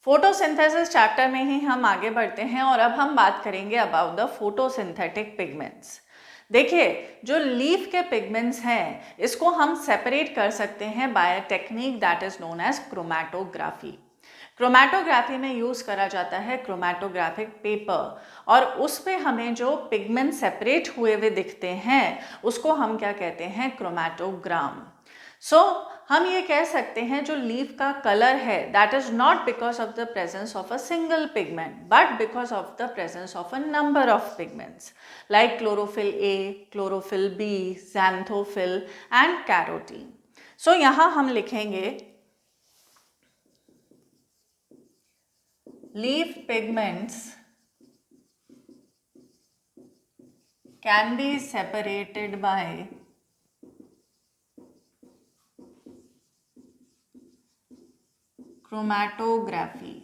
Photosynthesis chapter में ही हम आगे बढ़ते हैं और अब हम बात करेंगे अबाउट द फोटोसिंथेटिक पिगमेंट्स। देखिए, जो लीफ के पिगमेंट्स हैं इसको हम सेपरेट कर सकते हैं by a technique that is known as chromatography. Chromatography में यूज़ करा जाता है क्रोमैटोग्राफिक पेपर और उस पे हमें जो पिगमेंट सेपरेट हुए हुए दिखते हैं उसको हम क्या कहते हैं, क्रोमैटोग्राम। हम ये कह सकते हैं जो लीफ का कलर है that is not because of the presence of a single pigment but because of the presence of a number of pigments like chlorophyll A, chlorophyll B, xanthophyll and carotene. यहाँ हम लिखेंगे leaf pigments can be separated by chromatography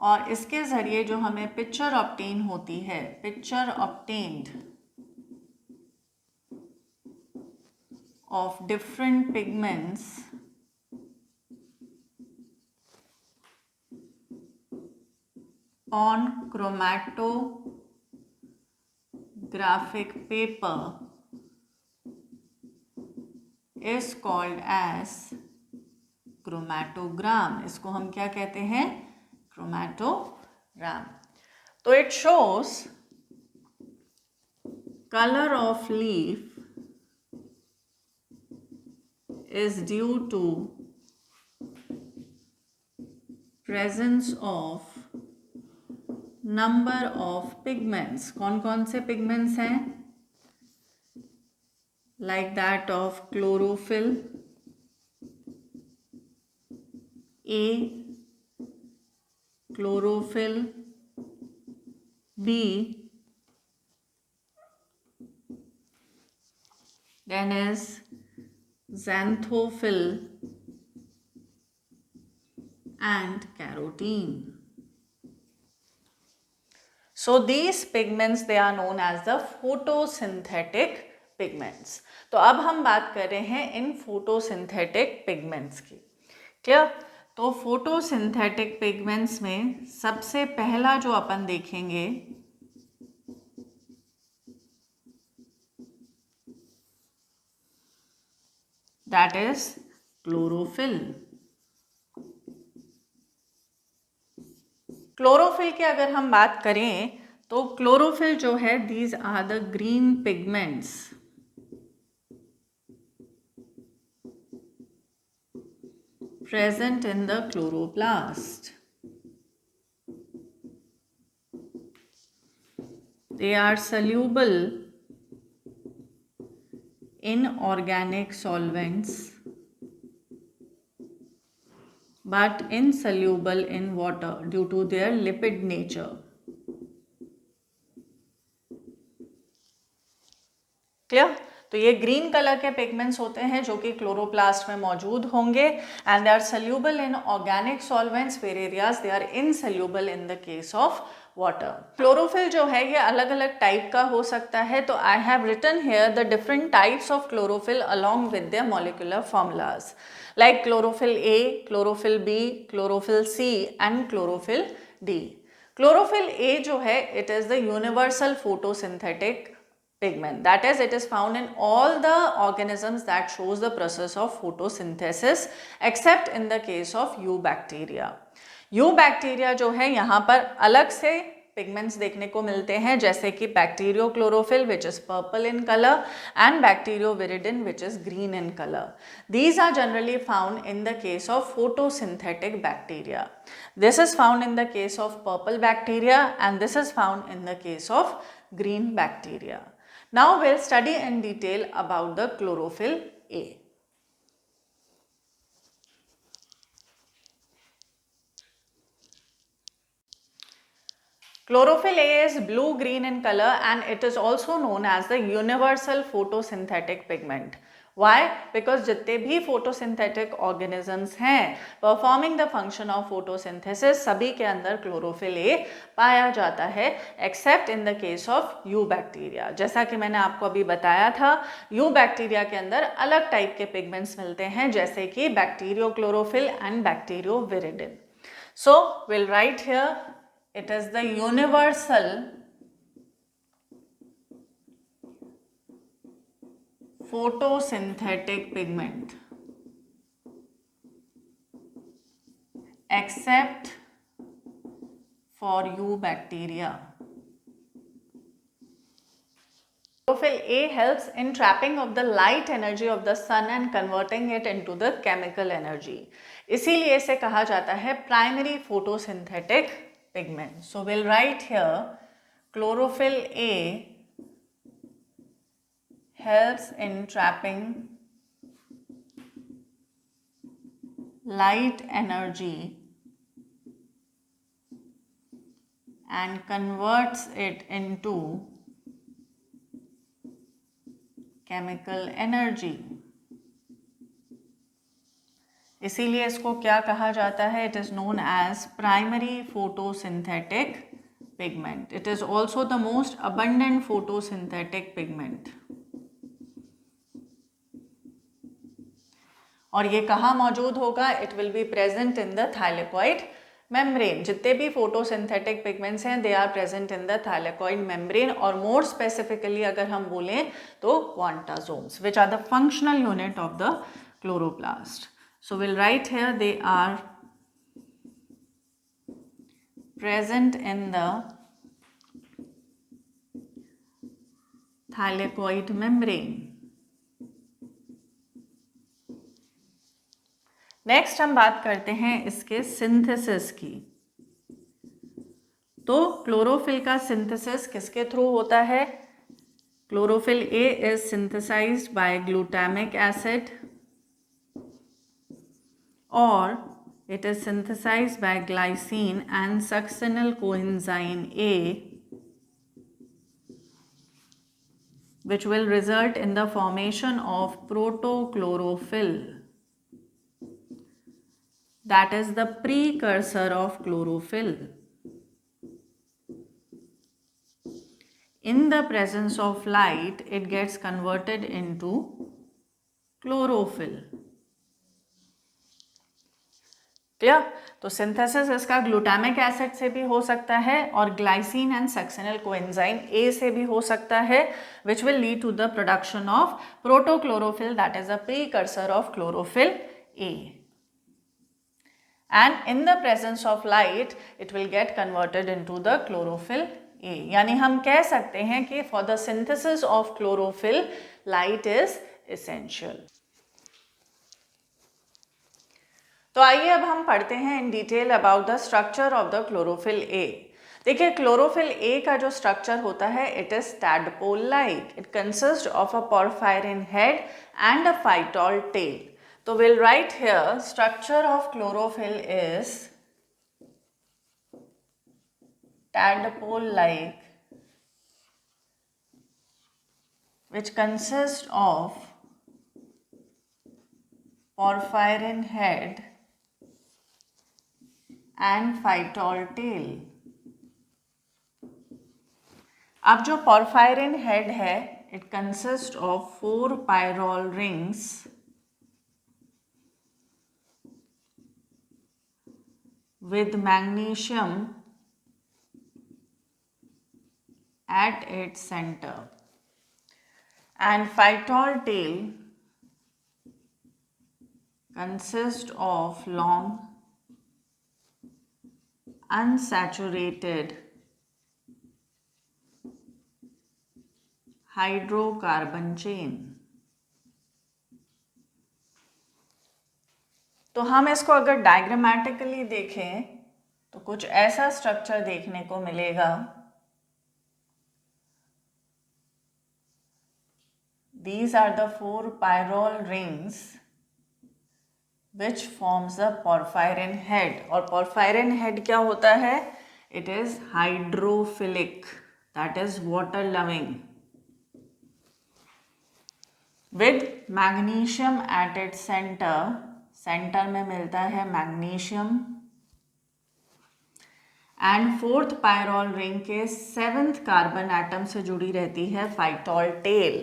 और इसके ज़रिए जो हमें picture obtain होती है, picture obtained of different pigments on chromatographic paper is called as chromatogram। इसको हम क्या कहते हैं, क्रोमैटोग्राम। तो it shows color of leaf is due to presence of number of pigments. कौन कौन से पिगमेंट्स हैं, like that of chlorophyll A, chlorophyll B, then is xanthophyll and carotene. So these pigments they are known as the photosynthetic pigments। तो अब हम बात कर रहे हैं इन photosynthetic pigments की। क्लियर? तो photosynthetic pigments में सबसे पहला जो अपन देखेंगे that is chlorophyll। क्लोरोफिल की अगर हम बात करें तो क्लोरोफिल जो है these are the green pigments present in the chloroplast। They are soluble in organic solvents but insoluble in water due to their lipid nature। Clear? तो ये ग्रीन कलर के पिगमेंट्स होते हैं जो कि क्लोरोप्लास्ट में मौजूद होंगे and they are soluble in organic solvents whereas they are insoluble in the case of water. Chlorophyll जो है ये अलग अलग टाइप का हो सकता है। तो I have written here the different types of chlorophyll along with their molecular formulas like chlorophyll A, chlorophyll B, chlorophyll C and chlorophyll D. Chlorophyll A जो है it is the universal photosynthetic pigment, that is it is found in all the organisms that shows the process of photosynthesis except in the case of eubacteria। eubacteria जो है यहाँ पर अलग से pigments देखने को मिलते हैं जैसे कि bacteriochlorophyll which is purple in colour and bacterioviridin which is green in colour. These are generally found in the case of photosynthetic bacteria। This is found in the case of purple bacteria and this is found in the case of green bacteria। Now we'll study in detail about the chlorophyll A। Chlorophyll A is blue-green in color and it is also known as the universal photosynthetic pigment। Why? Because जितने भी photosynthetic organisms हैं performing the function of photosynthesis, सभी के अंदर chlorophyll A पाया जाता है except in the case of eubacteria. जैसा कि मैंने आपको अभी बताया था, यू बैक्टीरिया के अंदर अलग टाइप के पिगमेंट्स मिलते हैं जैसे कि bacteriochlorophyll and bacterioviridin. So will write here it is the universal photosynthetic pigment except for eubacteria. Chlorophyll A helps in trapping of the light energy of the sun and converting it into the chemical energy. इसीलिए इसे कहा जाता है primary photosynthetic pigment. So we'll write here chlorophyll A helps in trapping light energy and converts it into chemical energy. इसीलिए इसको क्या कहा जाता है? It is known as primary photosynthetic pigment. It is also the most abundant photosynthetic pigment. और ये कहाँ मौजूद होगा? It will be present in the thylakoid membrane. जितने भी फोटोसिंथेटिक पिगमेंट्स हैं they are present in the thylakoid membrane, और more specifically अगर हम बोलें तो quantasomes which are the functional unit of the chloroplast. So we'll write here they are present in the thylakoid membrane. Next हम बात करते हैं इसके सिंथेसिस की. तो क्लोरोफिल का सिंथेसिस किसके थ्रू होता है? Chlorophyll A is synthesised by glutamic acid or it is synthesized by glycine and succinyl coenzyme A, which will result in the formation of protochlorophyll, that is the precursor of chlorophyll. In the presence of light, it gets converted into chlorophyll. Clear? तो synthesis इसका glutamic acid से भी हो सकता है और glycine and succinyl coenzyme A से भी हो सकता है, which will lead to the production of protochlorophyll, that is a precursor of chlorophyll A. And in the presence of light it will get converted into the chlorophyll A. यानी हम कह सकते हैं कि for the synthesis of chlorophyll light is essential. तो आइए अब हम पढ़ते हैं in detail about the structure of the chlorophyll A. देखिए क्लोरोफिल ए का जो स्ट्रक्चर होता है it is tadpole like. It consist of a porphyrin head and a phytol tail. तो will write here structure of chlorophyll is tadpole like which consists of porphyrin head and phytol tail. अब जो porphyrin head है it consists of 4 pyrrole rings with magnesium at its center, and phytol tail consists of long unsaturated hydrocarbon chain. तो हम इसको अगर diagrammatically देखें तो कुछ ऐसा स्ट्रक्चर देखने को मिलेगा. These are the 4 pyrrole rings which forms the porphyrin head. और porphyrin head क्या होता है? It is hydrophilic, that is water loving. With magnesium at its centre, centre में मिलता है magnesium, and fourth pyrrole ring के 7th कार्बन एटम से जुड़ी रहती है phytol tail.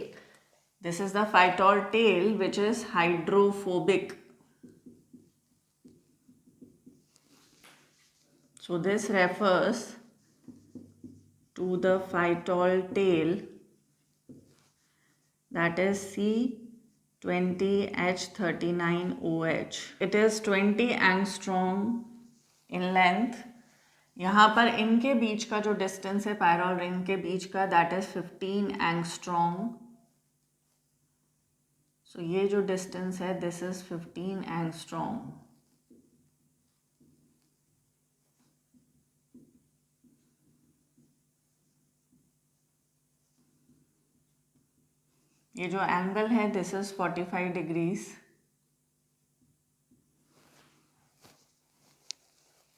This is the phytol tail which is hydrophobic. So this refers to the phytol tail, that is C20H39OH. It is 20 angstrom in length. यहाँ पर इनके बीच का जो डिस्टेंस है पायरोल रिंग के बीच का, दैट इज 15 एंगस्ट्रॉम. सो ये जो डिस्टेंस है दिस इज 15 एंगस्ट्रॉम. ये जो एंगल है दिस इज 45 डिग्रीज.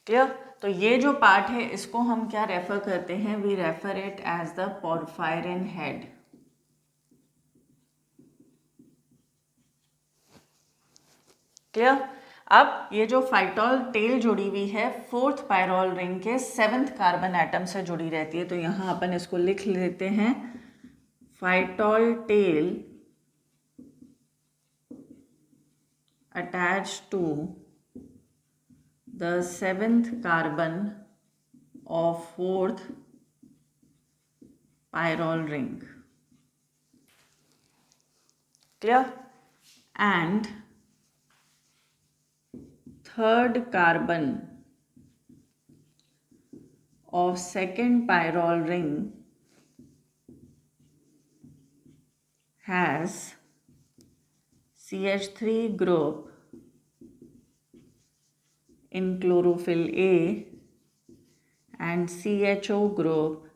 क्लियर? तो ये जो पार्ट है इसको हम क्या रेफर करते हैं? We refer it as the porphyrin head. Clear? अब ये जो फाइटोल टेल जुड़ी हुई है 4th पायरोल रिंग के 7th कार्बन एटम से जुड़ी रहती है. तो यहाँ अपन इसको लिख लेते हैं phytol tail attached to the 7th carbon of 4th pyrrole ring. Clear? And 3rd carbon of 2nd pyrrole ring has CH3 group in chlorophyll A and CHO group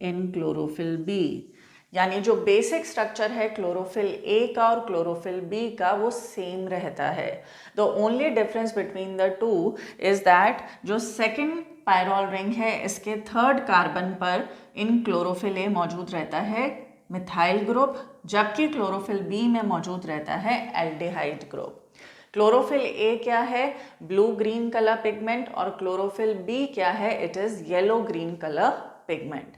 in chlorophyll B. यानी जो basic structure है chlorophyll A का और chlorophyll B का वो same रहता है. The only difference between the two is that जो सेकेंड पायरोल रिंग है इसके 3rd कार्बन पर इन क्लोरोफिल ए मौजूद रहता है मिथाइल ग्रुप, जबकि क्लोरोफिल बी में मौजूद रहता है एल्डिहाइड ग्रुप. क्लोरोफिल ए क्या है? Blue green colour pigment. और क्लोरोफिल बी क्या है? It is yellow green colour pigment.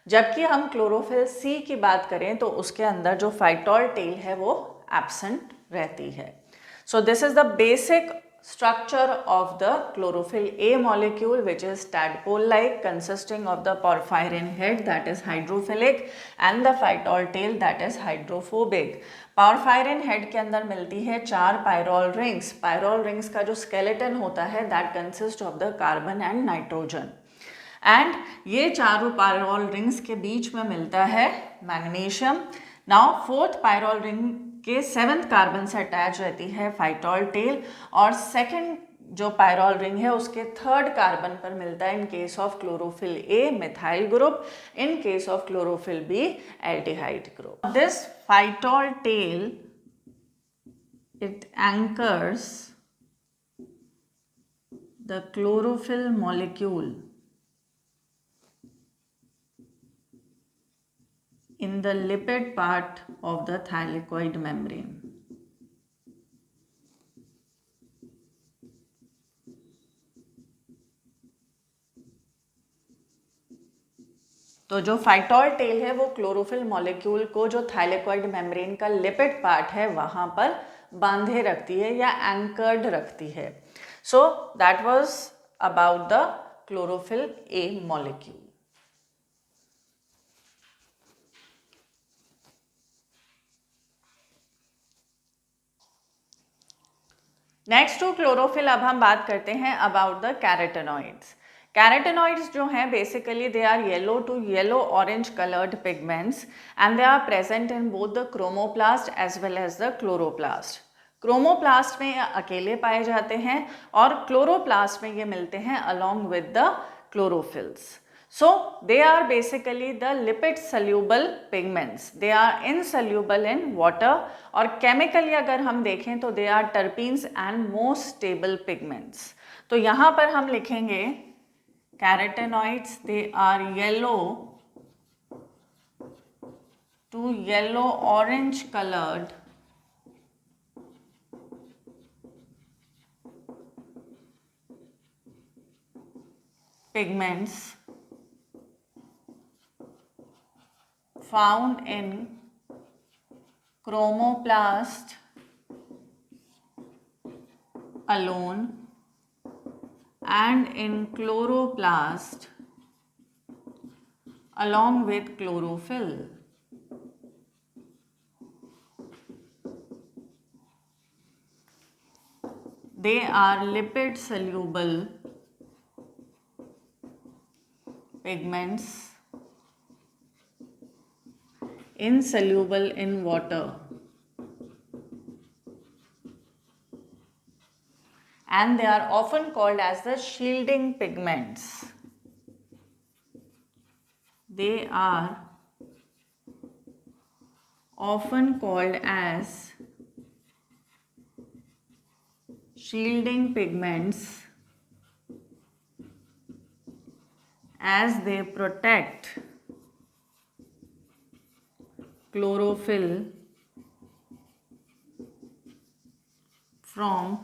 जबकि हम क्लोरोफिल सी की बात करें तो उसके अंदर जो फाइटोल टेल है वो एब्सेंट रहती है. So this is the basic structure of the chlorophyll A molecule, which is tadpole like, consisting of the porphyrin head that is hydrophilic and the phytol tail that is hydrophobic. porphyrin head के अंदर मिलती है 4 pyrrole rings. pyrrole rings का जो skeleton होता है that consists of the carbon and nitrogen. And ये चारों pyrrole rings के बीच में मिलता है magnesium. Now 4th pyrrole ring के 7th कार्बन से अटैच रहती है फाइटोल टेल और सेकंड जो पायरोल रिंग है उसके 3rd कार्बन पर मिलता है in case of chlorophyll A methyl group, in case of chlorophyll B aldehyde group. This phytol tail it anchors the chlorophyll molecule in the lipid part of the thylakoid membrane. तो जो phytol tell है वो chlorophyll molecule को जो thylakoid membrane का lipid part है वहां पर बांधे रखती है या एंकर्ड रखती है. So that was about the chlorophyll A molecule. Next to chlorophyll अब हम बात करते हैं अबाउट द कैरोटेनॉइड्स. कैरोटेनॉइड्स जो हैं basically they are yellow to yellow orange coloured pigments and they are present in both the chromoplast as well as the chloroplast. Chromoplast में अकेले पाए जाते हैं और क्लोरोप्लास्ट में ये मिलते हैं along with the chlorophylls. So they are basically the lipid soluble pigments. They are insoluble in water और chemically अगर हम देखें तो they are terpenes and most stable pigments. तो यहाँ पर हम लिखेंगे carotenoids, they are yellow to yellow orange colored pigments found in chromoplast alone and in chloroplast along with chlorophyll. They are lipid soluble pigments insoluble in water and they are often called as the shielding pigments. They are often called as shielding pigments as they protect chlorophyll from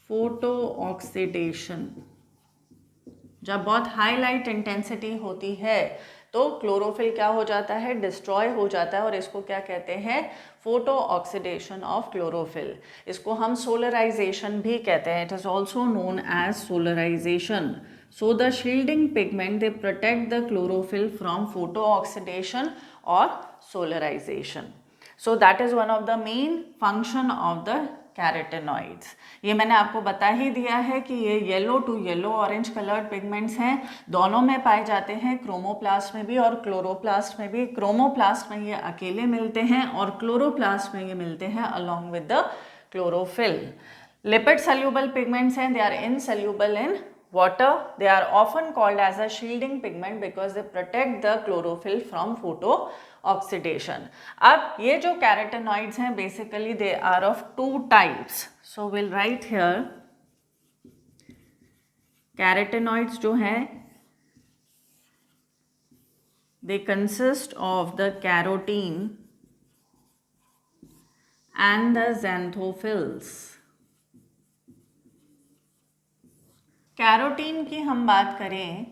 फोटोऑक्सीडेशन। जब बहुत high light intensity होती है तो chlorophyll क्या हो जाता है, destroy हो जाता है और इसको क्या कहते हैं, फोटो ऑक्सीडेशन ऑफ क्लोरोफिल। इसको हम सोलराइजेशन भी कहते हैं, it is also known as solarisation. So the shielding pigment they protect the chlorophyll from photo oxidation और solarisation. So that is one of the main function of the carotenoids. ये मैंने आपको बता ही दिया है कि ये yellow to yellow orange coloured pigments हैं, दोनों में पाए जाते हैं, क्रोमोप्लास्ट में भी और क्लोरोप्लास्ट में भी। क्रोमोप्लास्ट में ये अकेले मिलते हैं और क्लोरोप्लास्ट में ये मिलते हैं along with the chlorophyll. Lipid soluble pigments हैं, they are insoluble in water. They are often called as a shielding pigment because they protect the chlorophyll from photo-oxidation. अब ये जो carotenoids हैं basically they are of two types. So we'll write here carotenoids जो हैं they consist of the carotene and the xanthophylls. Carotene की हम बात करें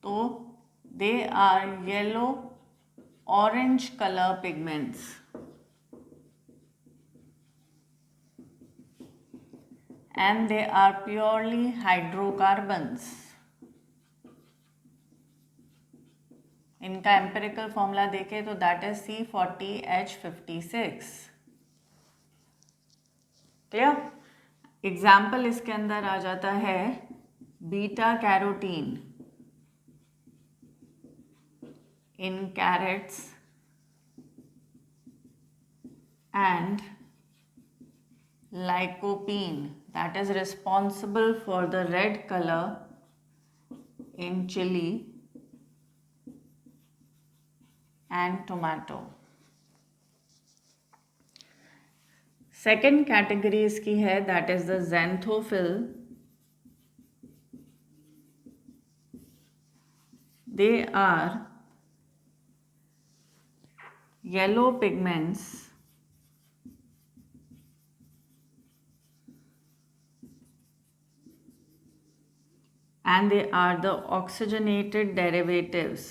तो they are yellow orange colour pigments and they are purely hydrocarbons. इनका empirical formula देखें तो that is C40H56। Clear? Example इसके अंदर आ जाता है beta carotene in carrots and lycopene that is responsible for the red color in chili and tomato. Second category इसकी है that is the xanthophyll. They are yellow pigments and they are the oxygenated derivatives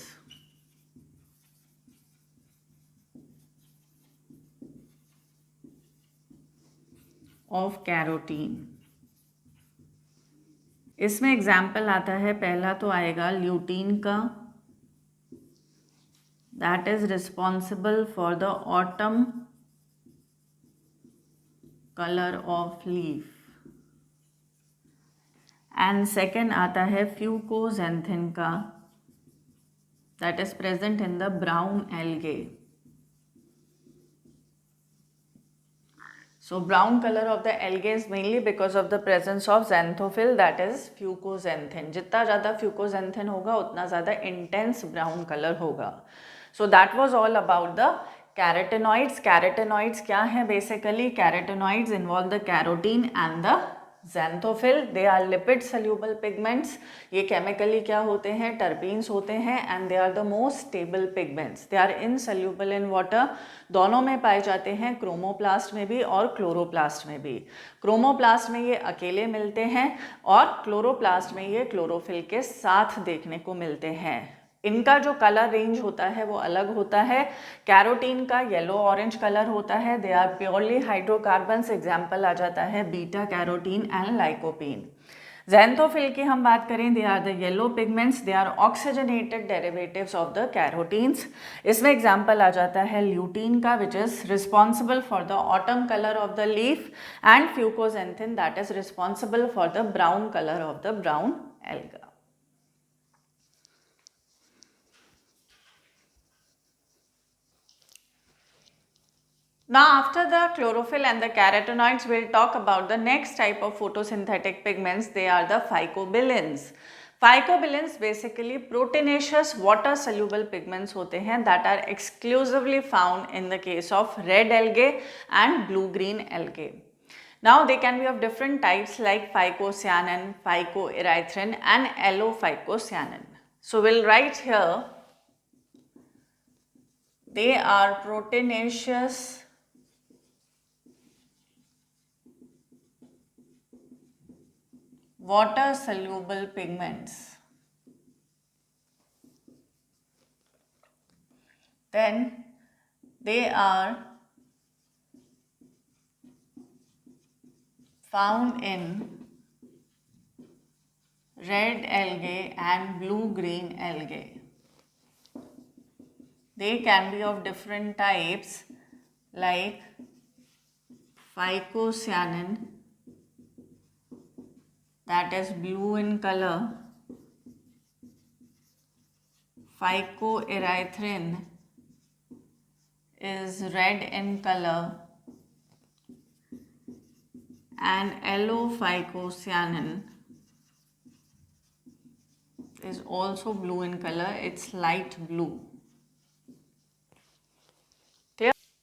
of carotene. इसमें example आता है, पहला तो आएगा lutein का, that is responsible for the autumn colour of leaf. And second आता है फ्यूकोजेंथिन का, that is present in the brown algae. So brown color of the algae is mainly because of the presence of xanthophyll, that is fucosanthin. जितना ज़्यादा fucosanthin होगा उतना ज़्यादा intense brown color होगा. So that was all about the carotenoids. Carotenoids क्या हैं basically? Carotenoids involve the carotene and the xanthophyll, they are lipid soluble pigments. ये chemically क्या होते हैं, terpenes होते हैं, and they are the most stable pigments. They are insoluble in water. दोनों में पाए जाते हैं, क्रोमोप्लास्ट में भी और क्लोरोप्लास्ट में भी. क्रोमोप्लास्ट में ये अकेले मिलते हैं और क्लोरोप्लास्ट में ये क्लोरोफिल के साथ देखने को मिलते हैं. इनका जो कलर रेंज होता है वो अलग होता है. कैरोटीन का येलो ऑरेंज कलर होता है. They are purely hydrocarbons. Example आ जाता है beta carotene and lycopene. xanthophyll की हम बात करें, they are the yellow pigments. They are oxygenated derivatives of the carotenes. इसमें एग्जाम्पल आ जाता है ल्यूटीन का, which is responsible for the autumn colour of the leaf, and fucoxanthin that is responsible for the brown colour of the brown alga. Now after the chlorophyll and the carotenoids, we'll talk about the next type of photosynthetic pigments. They are the phycobilins. Phycobilins basically proteinaceous water soluble pigments होते हैं that are exclusively found in the case of red algae and blue green algae. Now they can be of different types like phycocyanin, phycoerythrin and allophycocyanin. So we'll write here they are proteinaceous water soluble pigments. Then they are found in red algae and blue green algae. They can be of different types like phycocyanin, that is blue in color, phycoerythrin is red in color, and allophycocyanin is also blue in color, it's light blue.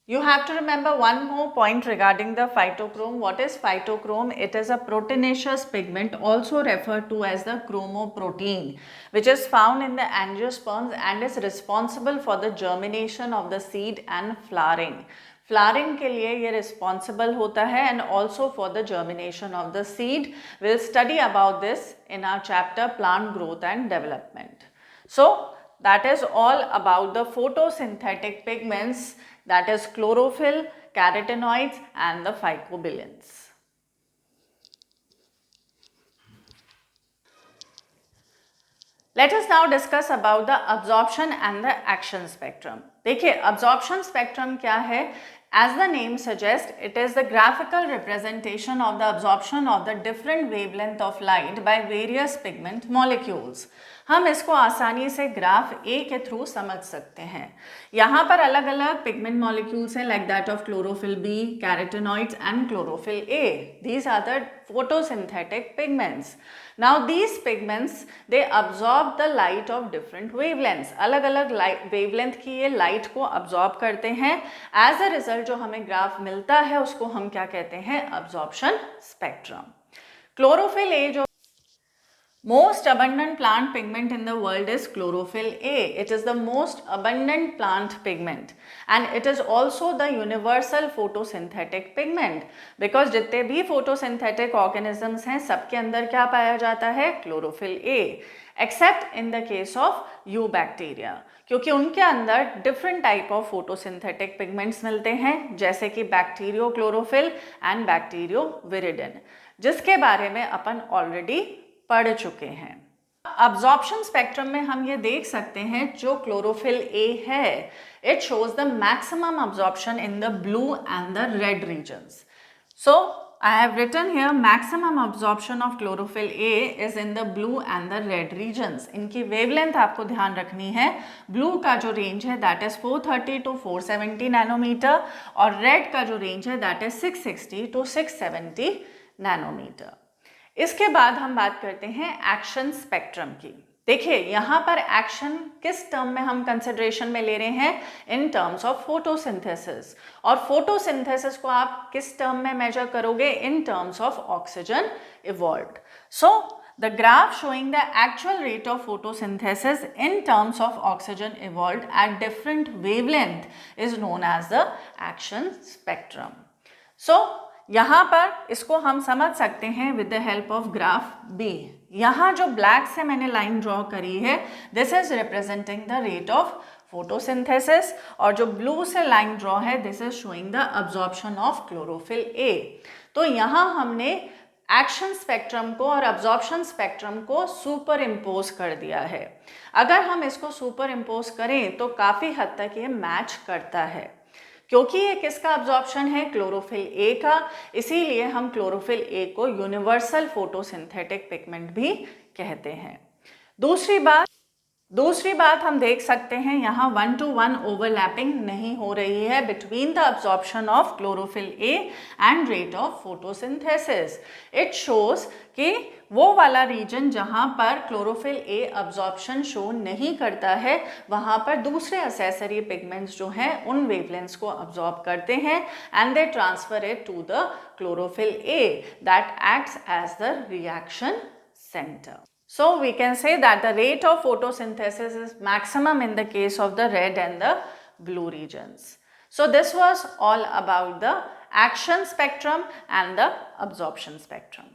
You have to remember one more point regarding the phytochrome. What is phytochrome? It is a proteinaceous pigment, also referred to as the chromoprotein, which is found in the angiosperms and is responsible for the germination of the seed and flowering. Flowering के लिए ये responsible होता है and also for the germination of the seed. We'll study about this in our chapter Plant Growth and Development. So that is all about the photosynthetic pigments, that is chlorophyll, carotenoids and the phycobilins. Let us now discuss about the absorption and the action spectrum. देखिए absorption spectrum क्या है? As the name suggests, it is the graphical representation of the absorption of the different wavelength of light by various pigment molecules. हम इसको आसानी से graph A के through समझ सकते हैं. यहाँ पर अलग अलग पिगमेंट मॉलिक्यूल्स हैं like that of chlorophyll B, carotenoids and chlorophyll A. These are the photosynthetic pigments. Now these pigments they absorb the light of different wavelengths. अलग अलग wavelength की ये light को absorb करते हैं. As a result जो हमें ग्राफ मिलता है उसको हम क्या कहते हैं? Absorption spectrum. Chlorophyll A जो most abundant plant pigment in the world is chlorophyll A. It is the most abundant plant pigment and it is also the universal photosynthetic pigment because जितने भी photosynthetic organisms हैं सबके अंदर क्या पाया जाता है? chlorophyll A, except in the case of eubacteria क्योंकि उनके अंदर different type of photosynthetic pigments मिलते हैं जैसे कि bacteriochlorophyll and bacterioviridin जिसके बारे में अपन ऑलरेडी पढ़ चुके हैं. अब्जॉर्प्शन स्पेक्ट्रम में हम ये देख सकते हैं जो क्लोरोफिल ए है it shows the maximum absorption in the blue and the red regions. So I have written here maximum absorption of chlorophyll A is in the blue and the red regions. इनकी wavelength आपको ध्यान रखनी है. Blue का जो range है that is 430 to 470 nanometre और red का जो रेंज है दैट इज 660 to 670 नैनोमीटर. इसके बाद हम बात करते हैं एक्शन स्पेक्ट्रम की. देखिए यहाँ पर एक्शन किस टर्म में हम कंसिडरेशन में ले रहे हैं, इन टर्म्स ऑफ फोटोसिंथेसिस, और फोटोसिंथेसिस को आप किस टर्म में मेजर करोगे, in terms of oxygen evolved. So the graph showing the actual rate of photosynthesis in terms of oxygen evolved at different wavelength is known as the action spectrum. So यहाँ पर इसको हम समझ सकते हैं with the help of graph B. यहाँ जो black से मैंने लाइन ड्रॉ करी है, this is representing the rate of photosynthesis, और जो ब्लू से लाइन ड्रॉ है, this is showing the absorption of chlorophyll A. तो यहाँ हमने एक्शन स्पेक्ट्रम को और अब्जॉर्प्शन स्पेक्ट्रम को सुपर इम्पोज कर दिया है. अगर हम इसको सुपर इम्पोज करें तो काफ़ी हद तक ये मैच करता है, क्योंकि ये किसका अब्जॉर्प्शन है, क्लोरोफिल ए का, इसीलिए हम क्लोरोफिल ए को यूनिवर्सल फोटोसिंथेटिक पिगमेंट भी कहते हैं. दूसरी बात हम देख सकते हैं, यहाँ 1-to-1 ओवरलैपिंग नहीं हो रही है between the absorption of chlorophyll A and rate of photosynthesis. It shows कि वो वाला रीजन जहाँ पर क्लोरोफिल ए अब्जॉर्प्शन शो नहीं करता है, वहाँ पर दूसरे एसेसरी पिगमेंट्स जो हैं उन वेवलेंथ्स को अब्जॉर्ब करते हैं and they transfer it to the chlorophyll A that acts as the reaction centre. So we can say that the rate of photosynthesis is maximum in the case of the red and the blue regions. So this was all about the action spectrum and the absorption spectrum.